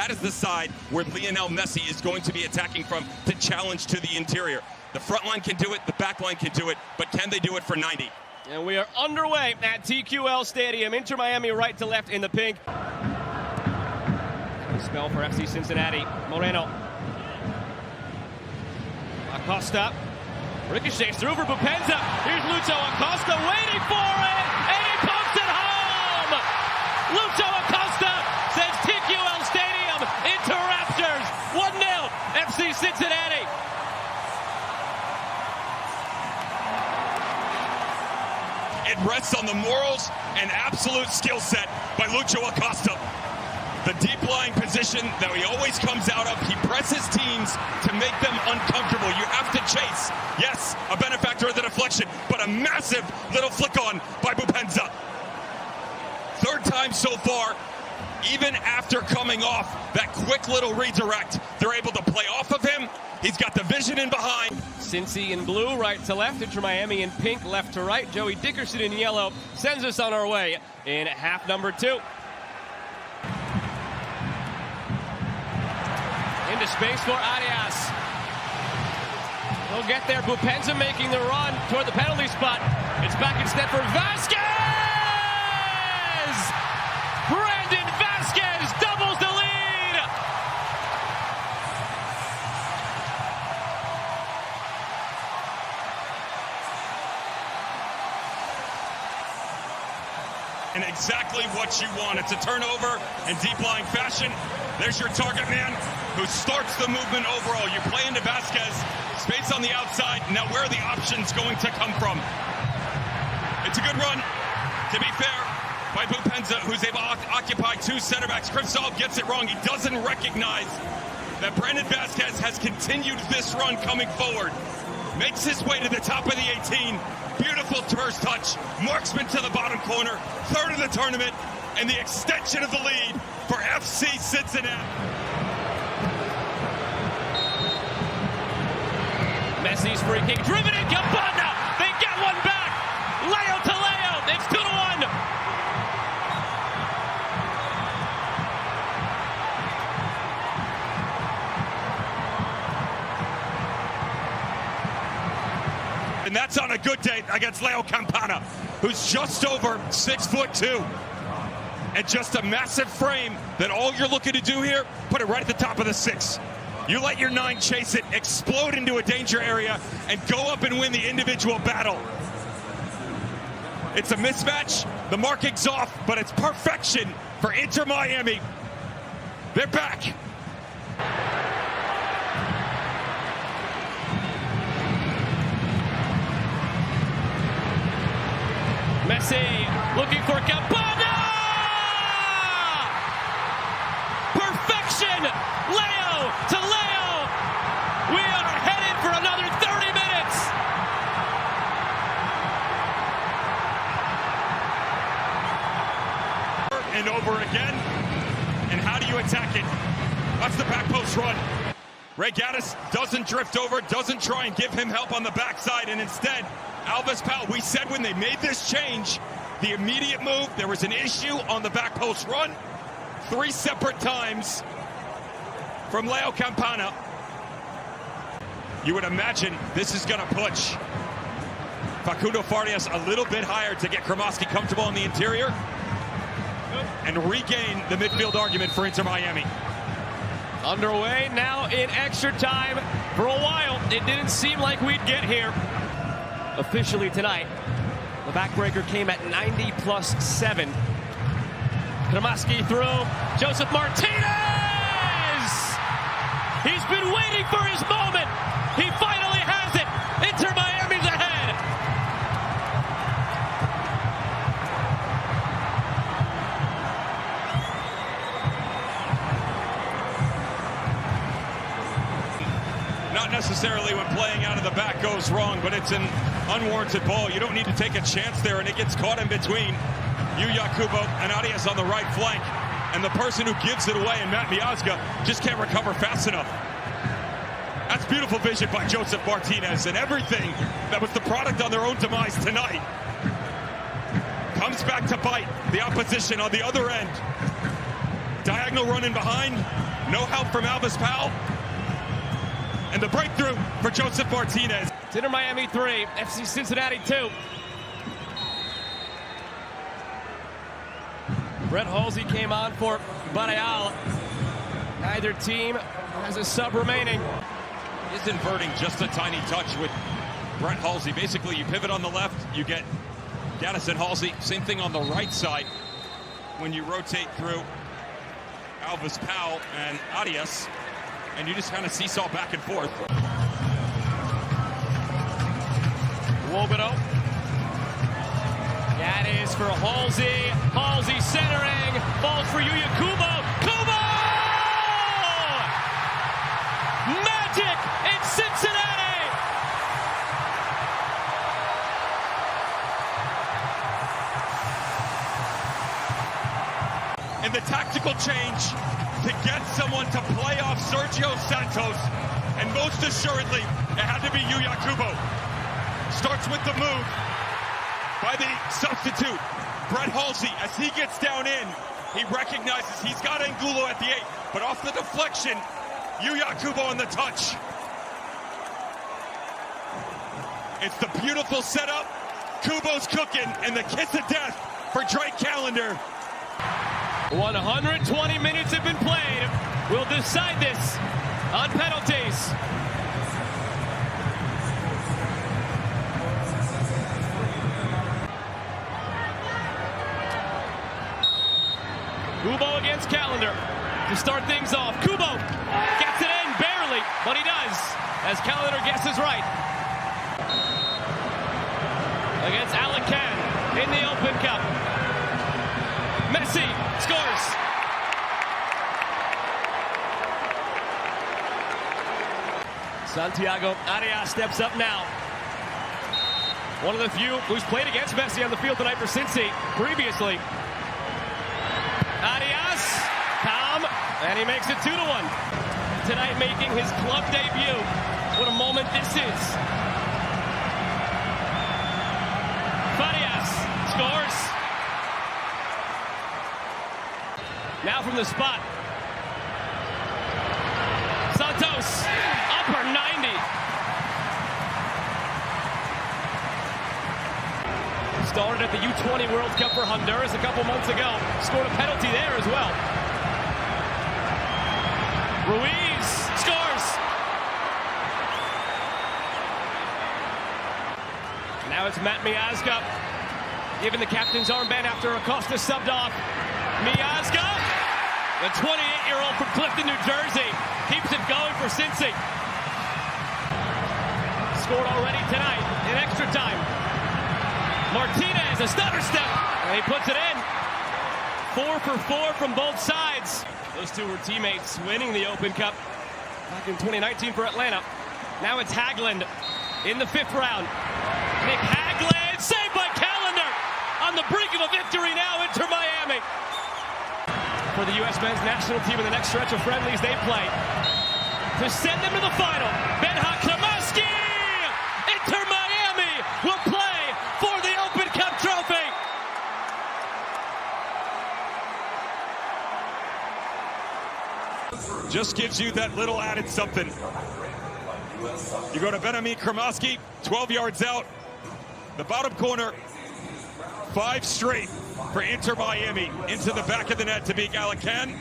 That is the side where Lionel Messi is going to be attacking from to challenge to the interior. The front line can do it, the back line can do it, but can they do it for 90? And we are underway at TQL Stadium. Inter Miami right to left in the pink. Spell for FC Cincinnati. Moreno. Acosta. Ricochets through for Bupenza. Here's Lucho Acosta waiting for it, and he pumps it home! Lucho Acosta sends TQL Stadium into Raptors. 1-0 FC Cincinnati. It rests on the morals and absolute skill set by Lucho Acosta. The deep-lying position that he always comes out of, he presses teams to make them uncomfortable. You have to chase. Yes, a benefactor of the deflection, but a massive little flick-on by Bupenza. Third time so far, even after coming off that quick little redirect, they're able to play off of him. He's got the vision in behind. Cincy in blue, right to left. Inter Miami in pink, left to right. Joey Dickerson in yellow sends us on our way in half number 2. Into space for Arias. He'll get there. Bupenza making the run toward the penalty spot. It's back instead for Vasquez! Brandon Vasquez doubles the lead! And exactly what you want. It's a turnover in deep-lying fashion. There's your target man who starts the movement overall. You play into Vasquez, space on the outside. Now where are the options going to come from? It's a good run, to be fair, by Bupenza, who's able to occupy 2 center backs. Krivtsov gets it wrong. He doesn't recognize that Brandon Vasquez has continued this run coming forward. Makes his way to the top of the 18. Beautiful first touch. Marksman to the bottom corner. Third of the tournament. And the extension of the lead for FC Cincinnati. Messi's free kick driven in. Campana. They get one back. Leo to Leo. It's 2-1. And that's on a good day against Leo Campana, who's just over 6'2". And just a massive frame that all you're looking to do here, put it right at the top of the 6. You let your 9 chase it, explode into a danger area, and go up and win the individual battle. It's a mismatch. The marking's off, but it's perfection for Inter Miami. They're back. Messi looking for Campana. Perfection! Leo to Leo! We are headed for another 30 minutes! And over again. And how do you attack it? That's the back post run. Ray Gaddis doesn't drift over, doesn't try and give him help on the backside, and instead, Alves Powell, we said when they made this change, the immediate move, there was an issue on the back post run. 3 separate times from Leo Campana. You would imagine this is going to push Facundo Farias a little bit higher to get Kremoski comfortable in the interior and regain the midfield argument for Inter Miami. Underway now in extra time. For a while, it didn't seem like we'd get here. Officially tonight, the backbreaker came at 90+7. Kremoski through. Joseph Martinez! He's been waiting for his moment. He finally has it. Inter Miami's ahead. Not necessarily when playing out of the back goes wrong, but it's an unwarranted ball. You don't need to take a chance there, and it gets caught in between Yuya Kubo and Arias on the right flank. And the person who gives it away, and Matt Miazga, just can't recover fast enough. That's beautiful vision by Joseph Martinez, and everything that was the product on their own demise tonight comes back to bite the opposition on the other end. Diagonal run in behind. No help from Alvis Powell. And the breakthrough for Joseph Martinez. It's Inter Miami 3, FC Cincinnati 2. Brett Halsey came on for Barreal. Neither team has a sub remaining. Is inverting just a tiny touch with Brett Halsey. Basically, you pivot on the left, you get Gaddis and Halsey. Same thing on the right side when you rotate through Alvis Powell and Arias, and you just kind of seesaw back and forth. Wobedo. That is for Halsey. Halsey centering. Falls for Yuya Kubo. Kubo! Magic in Cincinnati! And the tactical change to get someone to play off Sergio Santos, and most assuredly, it had to be Yuya Kubo. Starts with the move by the substitute, Brett Halsey. As he gets down in, he recognizes he's got Angulo at the 8, but off the deflection, Yuya Kubo on the touch. It's the beautiful setup. Kubo's cooking, and the kiss of death for Drake Callender. 120 minutes have been played. We'll decide this on penalties. Kubo against Callender to start things off. Kubo gets it in barely, but he does, as Callender guesses right. Against Alacan in the Open Cup. Messi scores. Santiago Arias steps up now. One of the few who's played against Messi on the field tonight for Cincy previously. Arias, calm, and he makes it 2-1. Tonight making his club debut. What a moment this is. Farias scores. Now from the spot. Santos, upper 90. Started at the U20 World Cup for Honduras a couple months ago. Scored a penalty there as well. Ruiz scores. Now it's Matt Miazga giving the captain's armband after Acosta subbed off. Miazga, the 28-year-old from Clifton, New Jersey, keeps it going for Cincy. Scored already tonight in extra time. Martinez, a stutter step, and he puts it in. 4 for 4 from both sides. Those two were teammates winning the Open Cup back in 2019 for Atlanta. Now it's Haglund in the 5th round. Nick Haglund, saved by Callender, on the brink of a victory now, Inter Miami. For the U.S. men's national team in the next stretch of friendlies they play. To send them to the final, Benha Kramaski! Inter Miami will play for the Open Cup trophy! Just gives you that little added something. You go to Benjamin Kramaski, 12 yards out. The bottom corner, 5 straight for Inter Miami into the back of the net to beat Alacan.